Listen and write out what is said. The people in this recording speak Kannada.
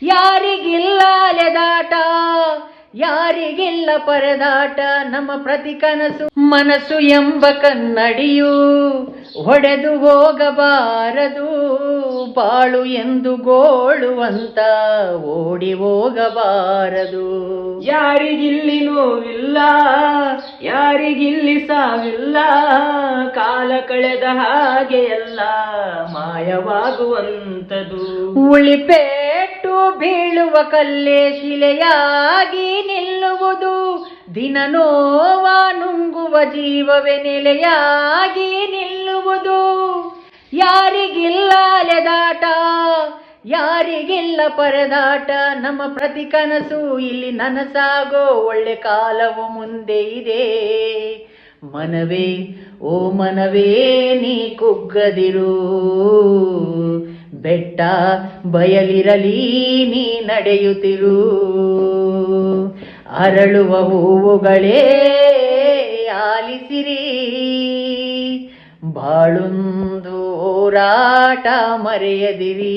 ಯಾರಿಗಿಲ್ಲ ಅಲೆದಾಟ, ಯಾರಿಗಿಲ್ಲ ಪರದಾಟ, ನಮ್ಮ ಪ್ರತಿ ಕನಸು ಮನಸ್ಸು ಎಂಬ ಕನ್ನಡಿಯು ಹೊಡೆದು ಹೋಗಬಾರದು, ಬಾಳು ಎಂದು ಗೋಳುವಂತ ಓಡಿ ಹೋಗಬಾರದು. ಯಾರಿಗಿಲ್ಲಿ ನೋವಿಲ್ಲ, ಯಾರಿಗಿಲ್ಲಿ ಸಾವಿಲ್ಲ, ಕಾಲ ಕಳೆದ ಹಾಗೆ ಎಲ್ಲ ಮಾಯವಾಗುವಂತದು. ಉಳಿಪೇಟು ಬೀಳುವ ಕಲ್ಲೇ ಶಿಲೆಯಾಗಿ ನಿಲ್ಲುವುದು, ದಿನ ನೋವ ನುಂಗುವ ಜೀವವೇ ನೆಲೆಯಾಗಿ ನಿಲ್ಲುವುದು. ಯಾರಿಗಿಲ್ಲ ಅಲೆದಾಟ, ಯಾರಿಗಿಲ್ಲ ಪರದಾಟ, ನಮ್ಮ ಪ್ರತಿ ಕನಸು ಇಲ್ಲಿ ನನಸಾಗೋ ಒಳ್ಳೆ ಕಾಲವು ಮುಂದೆ ಇದೆ. ಮನವೇ ಓ ಮನವೇ ನೀ ಕುಗ್ಗದಿರು, ಬೆಟ್ಟ ಬಯಲಿರಲಿ ನೀ ನಡೆಯುತ್ತಿರು. ಅರಳುವ ಹೂವುಗಳೇ ಆಲಿಸಿರಿ, ಬಾಳೊಂದು ಹೋರಾಟ ಮರೆಯದಿರಿ.